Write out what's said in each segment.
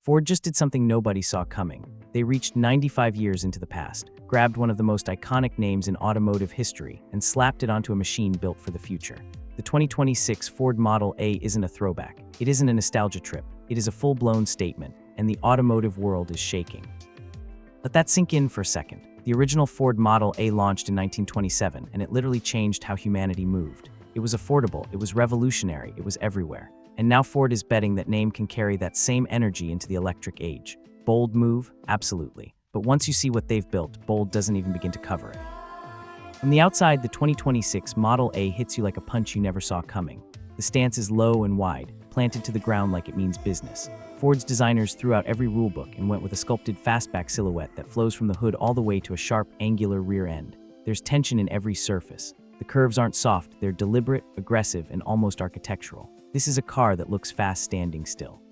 Ford just did something nobody saw coming. They reached 95 years into the past, grabbed one of the most iconic names in automotive history, and slapped it onto a machine built for the future. The 2026 Ford Model A isn't a throwback. It isn't a nostalgia trip. It is a full-blown statement, and the automotive world is shaking. Let that sink in for a second. The original Ford Model A launched in 1927, and it literally changed how humanity moved. It was affordable, it was revolutionary, it was everywhere. And now Ford is betting that name can carry that same energy into the electric age. Bold move? Absolutely. But once you see what they've built, bold doesn't even begin to cover it. From the outside, the 2026 Model A hits you like a punch you never saw coming. The stance is low and wide, planted to the ground like it means business. Ford's designers threw out every rulebook and went with a sculpted fastback silhouette that flows from the hood all the way to a sharp, angular rear end. There's tension in every surface. The curves aren't soft, they're deliberate, aggressive, and almost architectural. This is a car that looks fast standing still.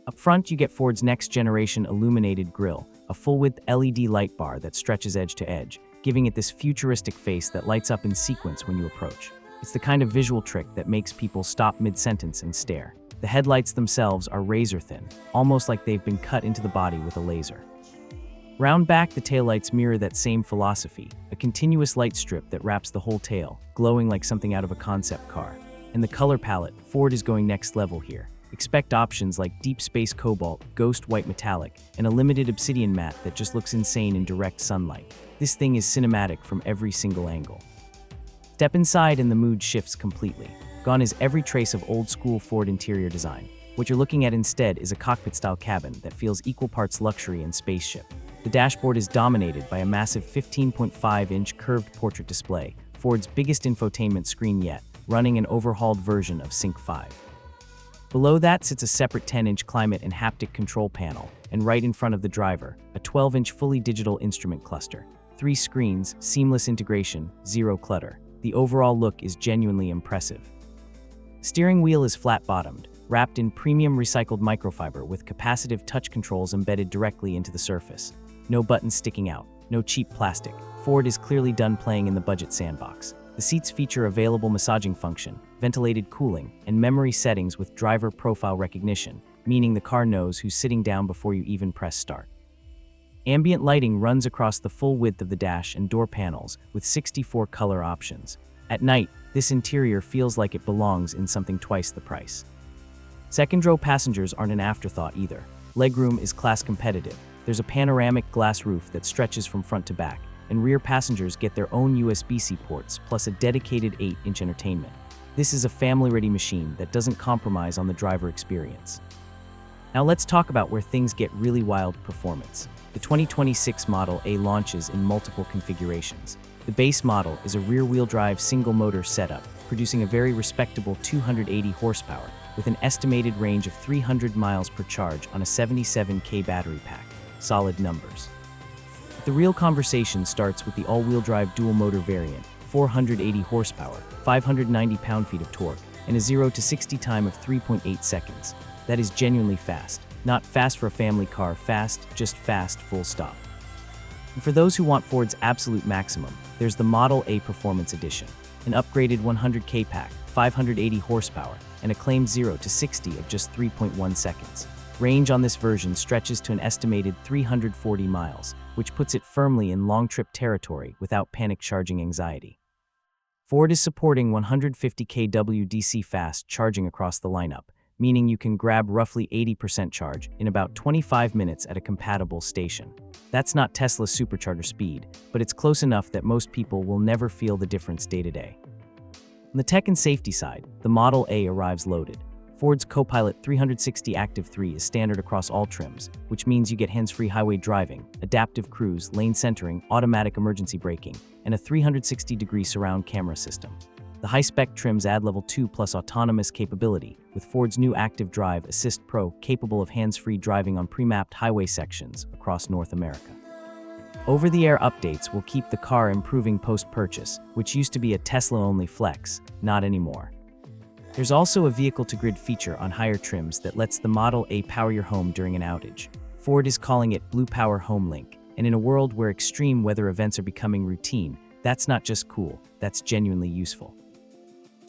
Up front, you get Ford's next-generation illuminated grille, a full-width LED light bar that stretches edge to edge, giving it this futuristic face that lights up in sequence when you approach. It's the kind of visual trick that makes people stop mid-sentence and stare. The headlights themselves are razor-thin, almost like they've been cut into the body with a laser. Round back, the taillights mirror that same philosophy, a continuous light strip that wraps the whole tail, glowing like something out of a concept car. And the color palette, Ford is going next level here. Expect options like deep Space Cobalt, ghost white metallic, and a limited Obsidian Matte that just looks insane in direct sunlight. This thing is cinematic from every single angle. Step inside and the mood shifts completely. Gone is every trace of old-school Ford interior design. What you're looking at instead is a cockpit-style cabin that feels equal parts luxury and spaceship. The dashboard is dominated by a massive 15.5-inch curved portrait display, Ford's biggest infotainment screen yet, running an overhauled version of Sync 5. Below that sits a separate 10-inch climate and haptic control panel, and right in front of the driver, a 12-inch fully digital instrument cluster. 3 screens, seamless integration, zero clutter. The overall look is genuinely impressive. Steering wheel is flat-bottomed, wrapped in premium recycled microfiber with capacitive touch controls embedded directly into the surface. No buttons sticking out, no cheap plastic. Ford is clearly done playing in the budget sandbox. The seats feature available massaging function, ventilated cooling, and memory settings with driver profile recognition, meaning the car knows who's sitting down before you even press start. Ambient lighting runs across the full width of the dash and door panels with 64 color options. At night, this interior feels like it belongs in something twice the price. Second-row passengers aren't an afterthought either. Legroom is class competitive. There's a panoramic glass roof that stretches from front to back, and rear passengers get their own USB-C ports plus a dedicated 8-inch entertainment. This is a family-ready machine that doesn't compromise on the driver experience. Now let's talk about where things get really wild: performance. The 2026 Model A launches in multiple configurations. The base model is a rear-wheel drive single-motor setup, producing a very respectable 280 horsepower with an estimated range of 300 miles per charge on a 77K battery pack. Solid numbers. The real conversation starts with the all-wheel drive dual-motor variant, 480 horsepower, 590 pound-feet of torque, and a 0 to 60 time of 3.8 seconds. That is genuinely fast. Not fast for a family car, fast, just fast, full stop. And for those who want Ford's absolute maximum, there's the Model A Performance Edition, an upgraded 100K pack, 580 horsepower, and a claimed 0 to 60 of just 3.1 seconds. Range on this version stretches to an estimated 340 miles, which puts it firmly in long-trip territory without panic charging anxiety. Ford is supporting 150 kW DC fast charging across the lineup, meaning you can grab roughly 80% charge in about 25 minutes at a compatible station. That's not Tesla's supercharger speed, but it's close enough that most people will never feel the difference day to day. On the tech and safety side, the Model A arrives loaded. Ford's Copilot 360 Active 3 is standard across all trims, which means you get hands-free highway driving, adaptive cruise, lane centering, automatic emergency braking, and a 360-degree surround camera system. The high-spec trims add Level 2 plus autonomous capability, with Ford's new Active Drive Assist Pro capable of hands-free driving on pre-mapped highway sections across North America. Over-the-air updates will keep the car improving post-purchase, which used to be a Tesla-only flex, not anymore. There's also a vehicle-to-grid feature on higher trims that lets the Model A power your home during an outage. Ford is calling it Blue Power Home Link, and in a world where extreme weather events are becoming routine, that's not just cool, that's genuinely useful.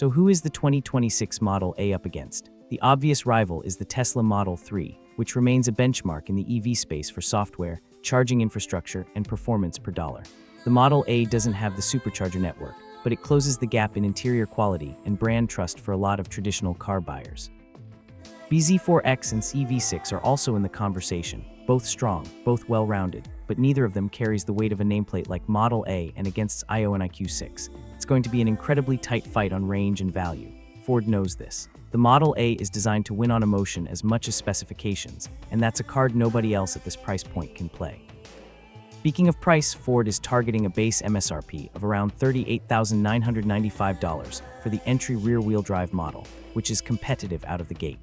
So who is the 2026 Model A up against? The obvious rival is the Tesla Model 3, which remains a benchmark in the EV space for software, charging infrastructure, and performance per dollar. The Model A doesn't have the supercharger network, but it closes the gap in interior quality and brand trust for a lot of traditional car buyers. BZ4X and EV6 are also in the conversation, both strong, both well-rounded, but neither of them carries the weight of a nameplate like Model A, and against IONIQ 6. It's going to be an incredibly tight fight on range and value. Ford knows this. The Model A is designed to win on emotion as much as specifications, and that's a card nobody else at this price point can play. Speaking of price, Ford is targeting a base MSRP of around $38,995 for the entry rear-wheel drive model, which is competitive out of the gate.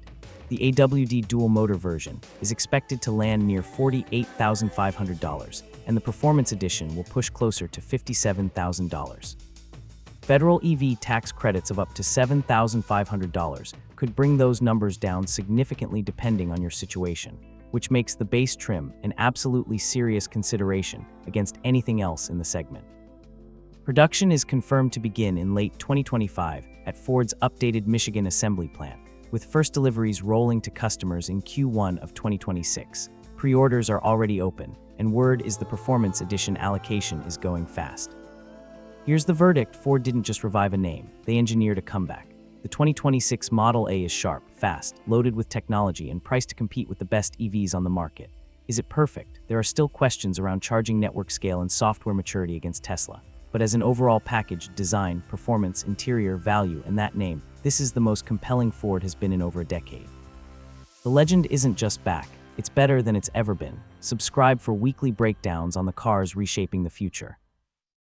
The AWD dual-motor version is expected to land near $48,500, and the Performance Edition will push closer to $57,000. Federal EV tax credits of up to $7,500 could bring those numbers down significantly depending on your situation, which makes the base trim an absolutely serious consideration against anything else in the segment. Production is confirmed to begin in late 2025 at Ford's updated Michigan assembly plant, with first deliveries rolling to customers in Q1 of 2026. Pre-orders are already open, and word is the Performance Edition allocation is going fast. Here's the verdict: Ford didn't just revive a name, they engineered a comeback. The 2026 Model A is sharp, fast, loaded with technology, and priced to compete with the best EVs on the market. Is it perfect? There are still questions around charging network scale and software maturity against Tesla. But as an overall package, design, performance, interior, value, and that name, this is the most compelling Ford has been in over a decade. The legend isn't just back, it's better than it's ever been. Subscribe for weekly breakdowns on the cars reshaping the future.